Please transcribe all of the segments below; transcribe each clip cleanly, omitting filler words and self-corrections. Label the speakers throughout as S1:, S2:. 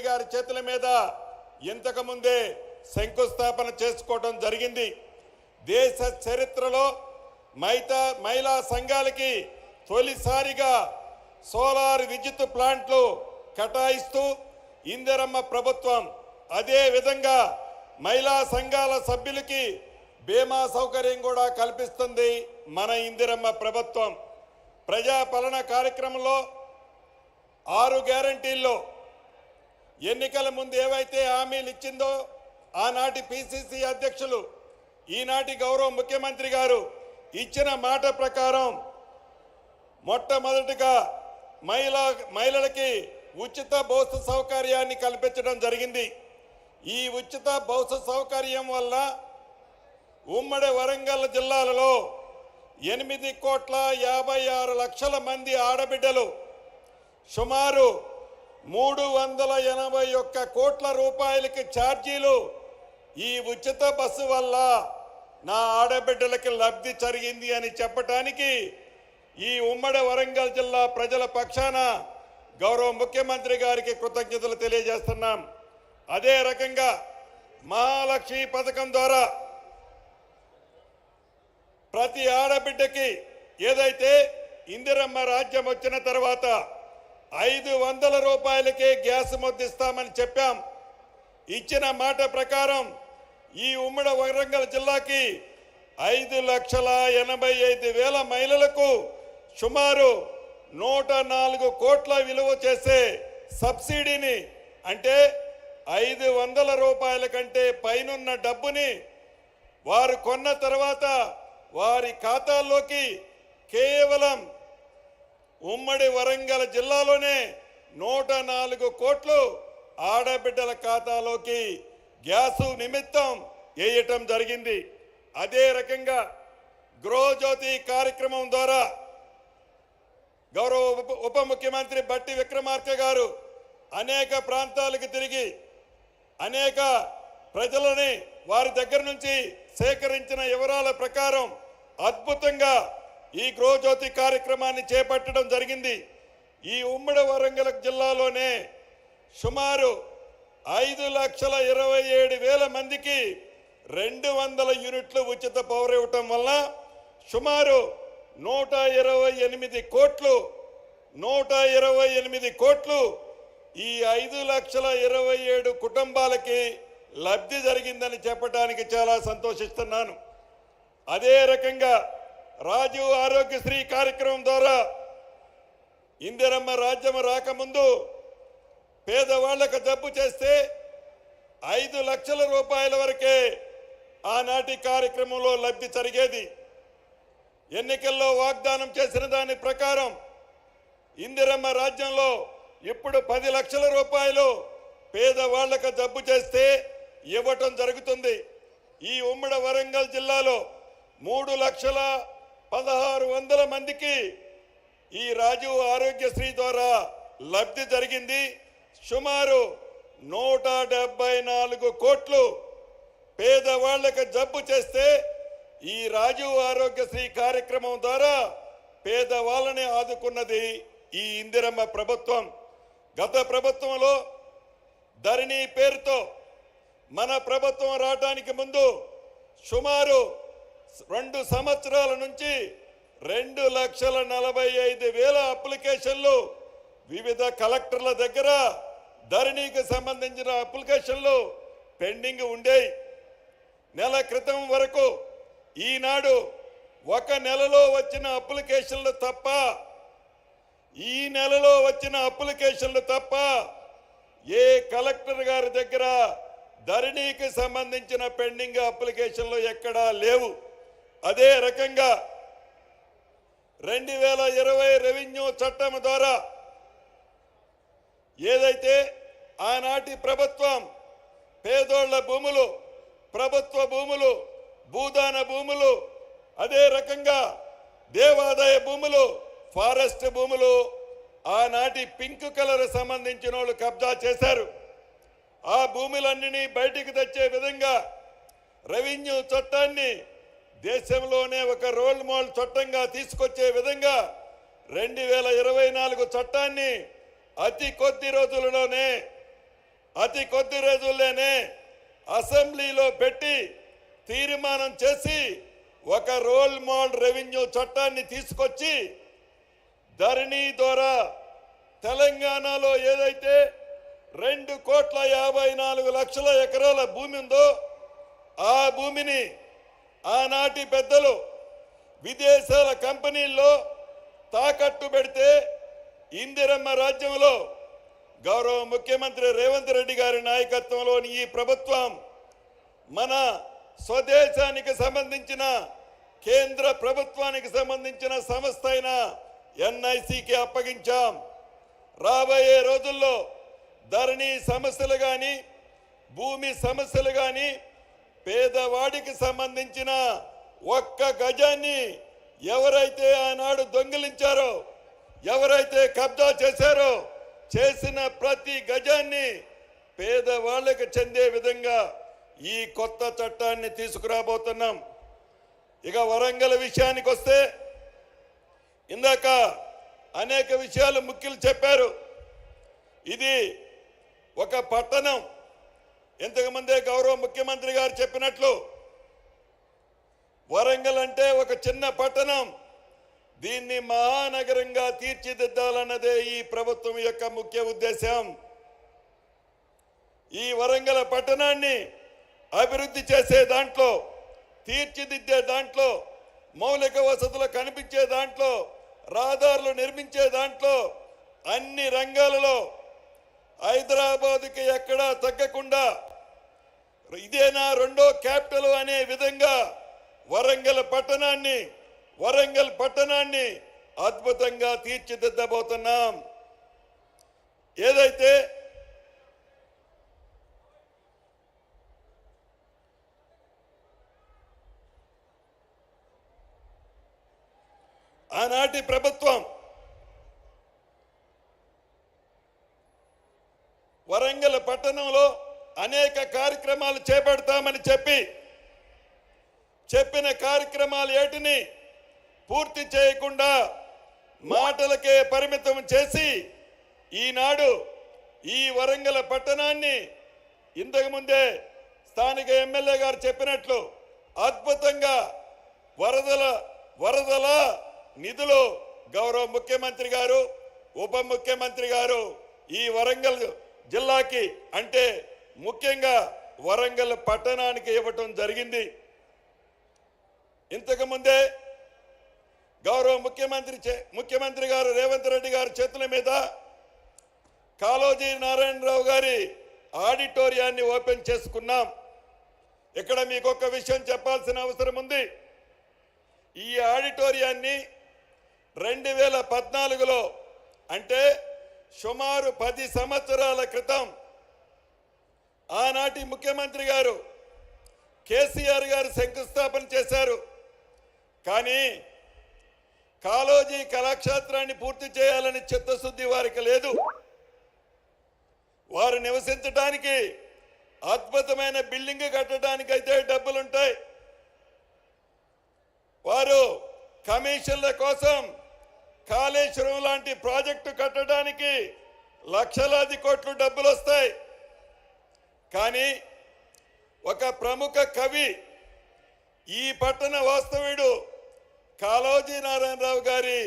S1: గారి చేతుల మీద ఇంతకు ముందే శంకుస్థాపన చేసుకోవడం జరిగింది. దేశ చరిత్రలో మహిళా సంఘాలకి తొలిసారిగా సోలార్ విద్యుత్ ప్లాంట్లు కేటాయిస్తూ ఇందిరమ్మ ప్రభుత్వం, అదే విధంగా మహిళా సంఘాల సభ్యులకి బీమా సౌకర్యం కూడా కల్పిస్తుంది మన ఇందిరమ్మ ప్రభుత్వం. ప్రజాపాలన కార్యక్రమంలో 6 గ్యారంటీల్లో ఎన్నికల ముందు ఏవైతే హామీలు ఇచ్చిందో ఆనాటి పిసిసి అధ్యక్షులు, ఈనాటి గౌరవ ముఖ్యమంత్రి గారు ఇచ్చిన మాట ప్రకారం మొట్టమొదటిగా మహిళలకి ఉచిత బస్సు సౌకర్యాన్ని కల్పించడం జరిగింది. ఈ ఉచిత బస్సు సౌకర్యం వల్ల ఉమ్మడి వరంగల్ జిల్లాలలో 8,56,00,000 మంది ఆడబిడ్డలు సుమారు 381 కోట్ల రూపాయలకి ఛార్జీలు ఈ ఉచిత బస్సు వల్ల నా ఆడబిడ్డలకి లబ్ధి జరిగింది అని చెప్పడానికి ఈ ఉమ్మడి వరంగల్ జిల్లా ప్రజల పక్షాన గౌరవ ముఖ్యమంత్రి గారికి కృతజ్ఞతలు తెలియజేస్తున్నాం. అదే రకంగా మహాలక్ష్మి పథకం ద్వారా ప్రతి ఆడబిడ్డకి ఏదైతే ఇందిరమ్మ రాజ్యం వచ్చిన తర్వాత 500 రూపాయలకే గ్యాస్ ముద్దిస్తామని చెప్పాం. ఇచ్చిన మాట ప్రకారం ఈ ఉమ్మడి వరంగల్ జిల్లాకి 5,85,000 మహిళలకు సుమారు 104 కోట్ల విలువ చేసే సబ్సిడీని, అంటే 500 రూపాయల కంటే పైనున్న డబ్బుని వారు కొన్న తర్వాత వారి ఖాతాల్లోకి కేవలం ఉమ్మడి వరంగల్ జిల్లాలోనే 104 కోట్లు ఆడబిడ్డల ఖాతాలోకి గ్యాసు నిమిత్తం వేయటం జరిగింది. అదే రకంగా గృహజ్యోతి కార్యక్రమం ద్వారా గౌరవ ఉప ముఖ్యమంత్రి బట్టి విక్రమార్క గారు అనేక ప్రాంతాలకు తిరిగి అనేక ప్రజలని వారి దగ్గర నుంచి సేకరించిన వివరాల ప్రకారం అద్భుతంగా ఈ గృహజ్యోతి కార్యక్రమాన్ని చేపట్టడం జరిగింది. ఈ ఉమ్మడి వరంగల్ జిల్లాలోనే సుమారు 5,27,000 మందికి 200 యూనిట్లు ఉచిత పవర్ ఇవ్వటం వల్ల సుమారు 128 కోట్లు ఈ 5,27,000 కుటుంబాలకి లబ్ధి జరిగిందని చెప్పడానికి చాలా సంతోషిస్తున్నాను. అదే రకంగా రాజీవ్ ఆరోగ్యశ్రీ కార్యక్రమం ద్వారా ఇందిరమ్మ రాజ్యం రాకముందు పేదవాళ్లకు జబ్బు చేస్తే 5 లక్షల రూపాయల వరకే ఆనాటి కార్యక్రమంలో లబ్ధి జరిగేది. ఎన్నికల్లో వాగ్దానం చేసిన దాని ప్రకారం ఇందిరమ్మ రాజ్యంలో ఇప్పుడు 10 లక్షల రూపాయలు పేదవాళ్లకు జబ్బు చేస్తే ఇవ్వటం జరుగుతుంది. ఈ ఉమ్మడి వరంగల్ జిల్లాలో 3,16,100 మందికి ఈ రాజీవ్ ఆరోగ్యశ్రీ ద్వారా లబ్ధి జరిగింది. సుమారు 174 కోట్లు పేదవాళ్లకు జబ్బు చేస్తే ఈ రాజీవ్ ఆరోగ్యశ్రీ కార్యక్రమం ద్వారా పేదవాళ్ళని ఆదుకున్నది ఈ ఇందిరమ్మ ప్రభుత్వం. గత ప్రభుత్వంలో ధరణి పేరుతో మన ప్రభుత్వం రావడానికి ముందు సుమారు 2 సంవత్సరాల నుంచి 2,45,000 అప్లికేషన్లు వివిధ కలెక్టర్ల దగ్గర ధరణికి సంబంధించిన అప్లికేషన్లు పెండింగ్ ఉండేవి. నెల క్రితం వరకు ఈనాడు 1 నెలలో వచ్చిన అప్లికేషన్లు తప్ప ఈ నెలలో వచ్చిన అప్లికేషన్లు తప్ప ఏ కలెక్టర్ గారి దగ్గర ధరణికి సంబంధించిన పెండింగ్ అప్లికేషన్లు ఎక్కడా లేవు. అదే రకంగా 2020 రెవెన్యూ చట్టం ద్వారా ఏదైతే ఆనాటి ప్రభుత్వం పేదోళ్ల భూములు, ప్రభుత్వ భూములు, భూదాన భూములు, అదే రకంగా దేవాదాయ భూములు, ఫారెస్ట్ భూములు ఆనాటి పింక్ కలర్ సంబంధించిన వాళ్ళు కబ్జా చేశారు. ఆ భూములన్నీ బయటికి తెచ్చే విధంగా రెవెన్యూ చట్టాన్ని దేశంలోనే ఒక రోల్ మోడల్ చట్టంగా తీసుకొచ్చే విధంగా 2024 చట్టాన్ని అతి కొద్ది రోజులలోనే అతి కొద్ది రోజుల్లోనే అసెంబ్లీలో పెట్టి తీర్మానం చేసి ఒక రోల్ మోడల్ రెవెన్యూ చట్టాన్ని తీసుకొచ్చి ధరణి ద్వారా తెలంగాణలో ఏదైతే 2,54,00,000 ఎకరాల భూమి ఉందో ఆ భూమిని ఆనాటి పెద్దలు విదేశాల కంపెనీల్లో తాకట్టు పెడితే ఇందిరమ్మ రాజ్యంలో గౌరవ ముఖ్యమంత్రి రేవంత్ రెడ్డి గారి నాయకత్వంలోని ఈ ప్రభుత్వం మన స్వదేశానికి సంబంధించిన కేంద్ర ప్రభుత్వానికి సంబంధించిన సంస్థ అయిన ఎన్ఐసికి అప్పగించాం. రాబోయే రోజుల్లో ధరణి సమస్యలు కానీ భూమి సమస్యలు కానీ పేదవాడికి సంబంధించిన ఒక్క గజాన్ని ఎవరైతే ఆనాడు దొంగిలించారో ఎవరైతే కబ్జా చేశారో చేసిన ప్రతి గజాన్ని పేదవాళ్ళకి చెందే విధంగా ఈ కొత్త చట్టాన్ని తీసుకురాబోతున్నాం. ఇక వరంగల్ విషయానికి వస్తే ఇందాక అనేక విషయాలు ముఖ్యులు చెప్పారు. ఇది ఒక పట్టణం. ఇంతకుముందే గౌరవ ముఖ్యమంత్రి గారు చెప్పినట్లు వరంగల్ అంటే ఒక చిన్న పట్టణం. దీన్ని మహానగరంగా తీర్చిదిద్దాలన్నదే ఈ ప్రభుత్వం యొక్క ముఖ్య ఉద్దేశం. ఈ వరంగల్ పట్టణాన్ని అభివృద్ధి చేసే దాంట్లో, తీర్చిదిద్దే దాంట్లో, మౌలిక వసతులు కనిపించే దాంట్లో, రహదారులు నిర్మించే దాంట్లో అన్ని రంగాలలో హైదరాబాద్కి ఎక్కడా తగ్గకుండా ఇదేనా రెండో క్యాపిటల్ అనే విధంగా వరంగల్ పట్టణాన్ని అద్భుతంగా తీర్చిదిద్దబోతున్నాం. ఏదైతే ఆనాటి ప్రభుత్వం వరంగల్ పట్టణంలో అనేక కార్యక్రమాలు చేపడతామని చెప్పిన కార్యక్రమాలు ఏటిని పూర్తి చేయకుండా మాటలకే పరిమితం చేసి ఈనాడు ఈ వరంగల్ పట్టణాన్ని ఇంతకుముందే స్థానిక ఎమ్మెల్యే గారు చెప్పినట్లు అద్భుతంగా వరదల నిధులు గౌరవ ముఖ్యమంత్రి గారు, ఉప ముఖ్యమంత్రి గారు ఈ వరంగల్ జిల్లాకి అంటే ముఖ్యంగా వరంగల్ పట్టణానికి ఇవ్వటం జరిగింది. ఇంతకుముందే గౌరవ ముఖ్యమంత్రి గారు రేవంత్ రెడ్డి గారి చేతుల మీద కాళోజీ నారాయణరావు గారి ఆడిటోరియాన్ని ఓపెన్ చేసుకున్నాం. ఇక్కడ మీకు ఒక విషయం చెప్పాల్సిన అవసరం ఉంది. ఈ ఆడిటోరియాన్ని 2014లో అంటే సుమారు 10 సంవత్సరాల క్రితం ఆనాటి ముఖ్యమంత్రి గారు కేసీఆర్ గారు శంకుస్థాపన చేశారు. కానీ కాళోజీ కళాక్షేత్రాన్ని పూర్తి చేయాలని చిత్తశుద్ధి వారికి లేదు. వారు నివసించడానికి అద్భుతమైన బిల్డింగ్ కట్టడానికి అయితే డబ్బులుంటాయి. వారు కమిషన్ల కోసం కాళేశ్వరం లాంటి ప్రాజెక్టు కట్టడానికి లక్షలాది కోట్లు డబ్బులు వస్తాయి. కానీ ఒక ప్రముఖ కవి, ఈ పట్టణ వాస్తవ్యుడు కాళోజీ నారాయణరావు గారి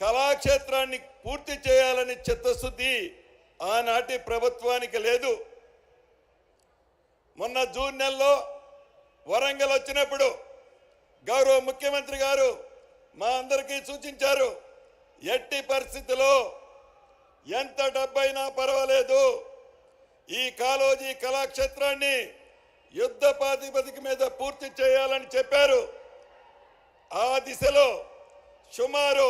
S1: కళాక్షేత్రాన్ని పూర్తి చేయాలని చిత్తశుద్ధి ఆనాటి ప్రభుత్వానికి లేదు. మొన్న జూన్ నెలలో వరంగల్ వచ్చినప్పుడు గౌరవ ముఖ్యమంత్రి గారు మా అందరికీ సూచించారు, ఎట్టి పరిస్థితిలో ఎంత డబ్బైనా పర్వాలేదు ఈ కాళోజీ కళాక్షేత్రాన్ని యుద్ధ ప్రాతిపదిక మీద పూర్తి చేయాలని చెప్పారు. ఆ దిశలో సుమారు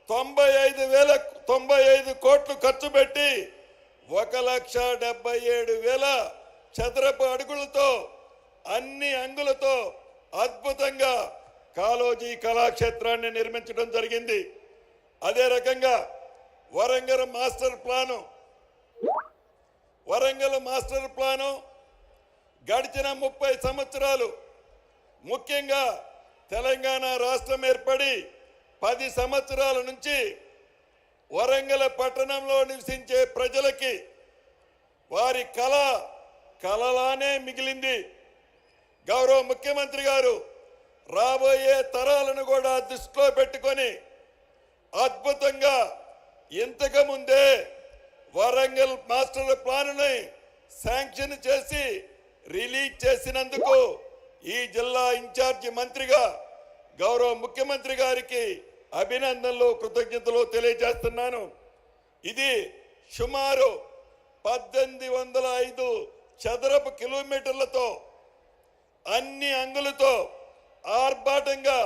S1: 95 కోట్లు ఖర్చు పెట్టి 1,77,000 చదరపు అడుగులతో అన్ని అంగులతో అద్భుతంగా కాళోజీ కళాక్షేత్రాన్ని నిర్మించడం జరిగింది. అదే రకంగా వరంగల్ మాస్టర్ ప్లాను గడిచిన 30 సంవత్సరాలు, ముఖ్యంగా తెలంగాణ రాష్ట్రం ఏర్పడి 10 సంవత్సరాల నుంచి వరంగల్ పట్టణంలో నివసించే ప్రజలకి వారి కలలానే మిగిలింది. గౌరవ ముఖ్యమంత్రి గారు రాబోయే తరాలను కూడా దృష్టిలో పెట్టుకొని అద్భుతంగా ఇంతకు ముందే వరంగల్ మాస్టర్ ప్లాన్ని శాంక్షన్ చేసి రిలీజ్ చేసినందుకు ఈ జిల్లా ఇన్ఛార్జి మంత్రిగా గౌరవ ముఖ్యమంత్రి గారికి అభినందనలు, కృతజ్ఞతలు తెలియజేస్తున్నాను. ఇది సుమారు 1805 చదరపు కిలోమీటర్లతో అన్ని అంగులతో ఆర్భాటంగా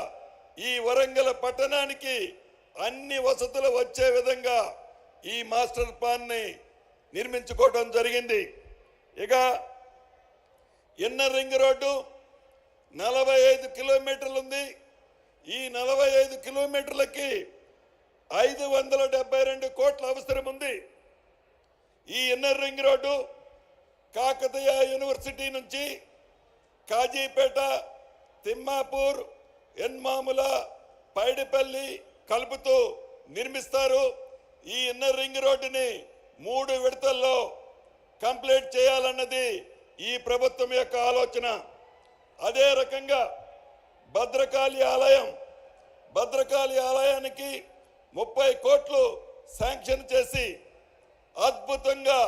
S1: ఈ వరంగల్ పట్టణానికి అన్ని వసతులు వచ్చే విధంగా ఈ మాస్టర్ ప్లాన్ ని నిర్మించుకోవడం జరిగింది. ఇక ఇన్నర్ రింగ్ రోడ్డు 45 కిలోమీటర్లు ఉంది. ఈ 45 కిలోమీటర్లకి 572 కోట్ల అవసరం ఉంది. ఈ inner ring road Kakatiya university నుంచి కాజీపేట, తిమ్మాపూర్, ఎన్మాముల, పైడిపల్లి కలుపుతూ నిర్మిస్తారు. ఈ ఇన్నర్ రింగ్ రోడ్డుని 3 విడతల్లో కంప్లీట్ చేయాలన్నది ఈ ప్రభుత్వం యొక్క ఆలోచన. అదే రకంగా భద్రకాళి ఆలయానికి 30 కోట్లు శాంక్షన్ చేసి అద్భుతంగా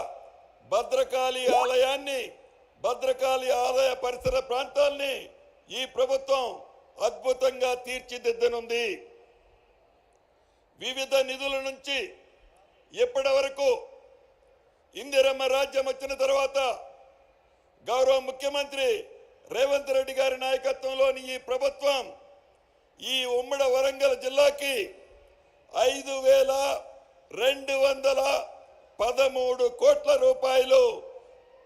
S1: భద్రకాళి ఆలయ పరిసర ప్రాంతాల్ని ఈ ప్రభుత్వం అద్భుతంగా తీర్చిదిద్దనుంది. వివిధ నిధుల నుంచి ఇప్పటి వరకు ఇందిరమ్మ రాజ్యం వచ్చిన తర్వాత గౌరవ ముఖ్యమంత్రి రేవంత్ రెడ్డి గారి నాయకత్వంలోని ఈ ప్రభుత్వం ఈ ఉమ్మడి వరంగల్ జిల్లాకి 5,213 కోట్ల రూపాయలు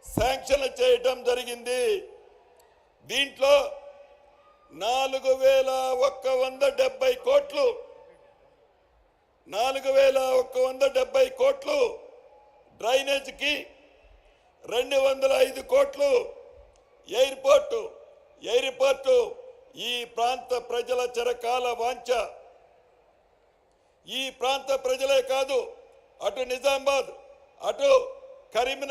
S1: శాంక్షన్ చేయటం జరిగింది. దీంట్లో 4,170 కోట్లు డ్రైనేజ్కి, 205 కోట్లు ఎయిర్పోర్టు ఈ ప్రాంత ప్రజల చిరకాల వాంఛ. ఈ ప్రాంత ప్రజలే కాదు, అటు నిజామాబాద్, అటు కరీంనగర్